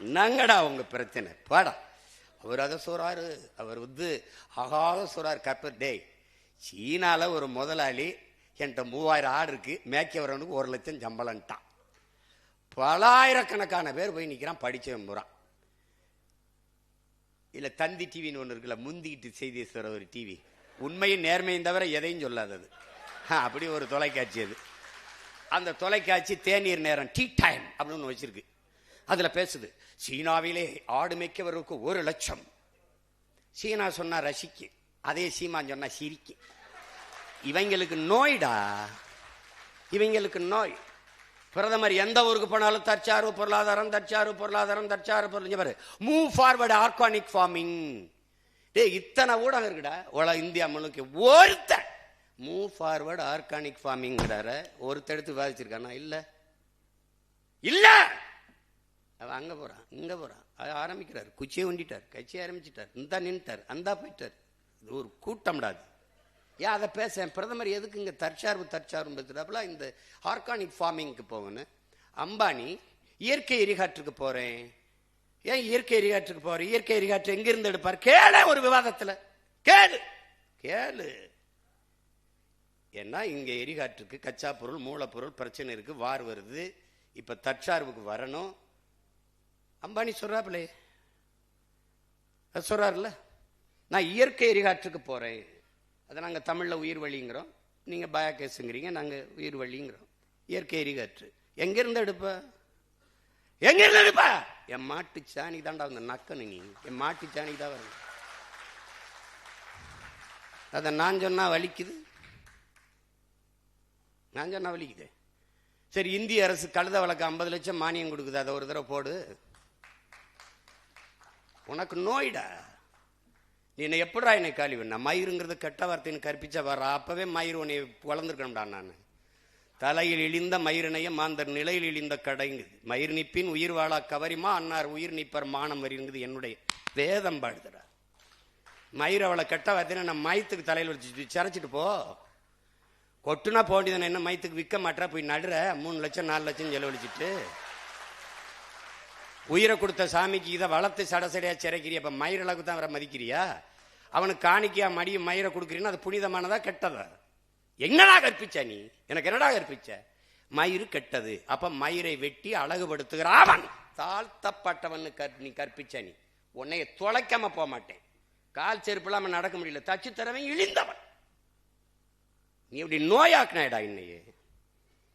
என்னங்கடா உங்க பிரச்சனை பாடா. அவர் அதை சொல்றாரு, அவர் ஆகாத சொல்றாரு. கப்பர் டே, சீனால ஒரு முதலாளி என்கிட்ட 3000 ஆடு இருக்கு, மேய்க்க வரவனுக்கு 1 லட்சம் சம்பளம்ட்டான். பலாயிரக்கணக்கான பேர் போய் நிற்கிறான், படிச்சவன் போறான். இல்ல தந்தி டிவின்னு ஒன்று இருக்குல்ல, முந்திக்கிட்டு செய்தி சொல்ற ஒரு டிவி, உண்மையும் நேர்மையும் தவிர எதையும் சொல்லாதது, அப்படி ஒரு தொலைக்காட்சி அது. அந்த தொலைக்காட்சி தேநீர் நேரம், டீ டைம் அப்படின்னு வச்சிருக்கு. அதுல பேசுது, சீனாவிலே ஆடு மேய்க்கவருக்கு 1 லட்சம். சீனா சொன்னா ரசிக்கு, அதே சீமான் சொன்னா சிரிக்கு. இவங்களுக்கு நோய்டா, இவங்களுக்கு நோய். பிரதமர் எந்த ஊருக்கு போனாலும் தற்சார்பு பொருளாதாரம், தற்சார்பு பொருளாதாரம், தற்சார்பு பொருளாதாரம். Move forward organic farming. டே, இத்தனை ஊடகம் இருக்குடா இந்தியா முழுக்க. ஒருத்த மூவ் ஃபார்வர்டு ஆர்கானிக் ஃபார்மிங் ஒருத்த எடுத்து விவாதிச்சிருக்கானா? இல்ல இல்ல. அவன் அங்க போறான், இங்க போறான், ஆரம்பிக்கிறார், குச்சியை உண்டிட்டார், கட்சியை ஆரம்பிச்சிட்டார், இந்த நின்ட்டார், அந்த போயிட்டார். இது ஒரு கூட்டம்டாது. ஏன் அதை பேச பிரதமர் எதுக்கு இங்க தற்சார்பு பேசுறாப்புல? இந்த ஆர்கானிக் ஃபார்மிங்க்கு போகணும். அம்பானி இயற்கை எரிகாற்றுக்கு போறேன். ஏன் இயற்கை எரிகாற்றுக்கு போறேன்? இயற்கை எரிகாற்று எங்கிருந்து எடுப்பார்? கேளு, ஒரு விவாதத்துல கேளு கேளு. ஏன்னா இங்க எரிகாற்றுக்கு கச்சா பொருள், மூலப்பொருள் பிரச்சனை இருக்கு, வார் வருது. இப்ப தற்சார்புக்கு வரணும். அம்பானி சொல்றாப்புலே, சொல்றாருல்ல, நான் இயற்கை எரிகாற்றுக்கு போறேன். அதை நாங்கள் தமிழில் உயிர் வழிங்கிறோம், நீங்கள் பயோகேஸுங்கிறீங்க, நாங்கள் உயிர் வழிங்கிறோம். இயற்கை எரிகாற்று எங்கிருந்து எடுப்பா? எங்கிருந்து எடுப்பா? என் மாட்டு சாணி தாண்டா வந்து நக்கணும். நீ என் மாட்டு சாணி தான் வரும். அதை நான் சொன்னா வலிக்குது, நான் சொன்னா வலிக்குது. சரி, இந்திய அரசு கழுத வழக்கு 50 லட்சம் மானியம் கொடுக்குது, அதை ஒரு தடவை போடு. உனக்கு நோய்டா. நீ என்ன எப்படா என்னை காலி பண்ண? மயிருங்கிறது கெட்ட வார்த்தைன்னு கற்பிச்சா வர, அப்பவே மயிர் உன்னை வளர்ந்துருக்கணும்டா. நான் தலையில் இழிந்த மயிரினைய மாந்தர் நிலையில் இழிந்த கடைங்குது. மயிர் நிப்பின் உயிர் வாழா கவரிமா அன்னார் உயிர் நிப்பர் மானம் வருங்குது என்னுடைய வேதம் பாடுதுடா. மயிர் அவளை கெட்ட வார்த்தைன்னு நான் மயத்துக்கு தலையில் வச்சு சிரைச்சிட்டு போ. கொட்டுனா போண்டிதானே, என்ன மயத்துக்கு விற்க மாட்டா, போய் நடுற 3 லட்சம் 4 லட்சம் செலவழிச்சிட்டு உயிரை கொடுத்த சாமிக்கு இதை வளர்த்து சடசடையா சிறைக்கிறியா? அப்ப மயிரளவுக்கு தான் அவரை மதிக்கிறியா? அவனுக்கு காணிக்கையா மடியும் மயிரை கொடுக்குறீன்னா அது புனிதமானதா கெட்டதா? என்னடா கற்பிச்ச நீ? எனக்கு என்னடா கற்பிச்ச? மயிறு கெட்டது, அப்ப மயிரை வெட்டி அழகுபடுத்துகிற அவன் தாழ்த்தப்பட்டவன் நீ கற்பிச்ச. நீ உன்னைய தொலைக்காம போக மாட்டேன். கால் செருப்பு இல்லாம நடக்க முடியல, தச்சு தரவன் இழிந்தவன். நீ இப்படி நோயாக்குனாடா இன்னையே.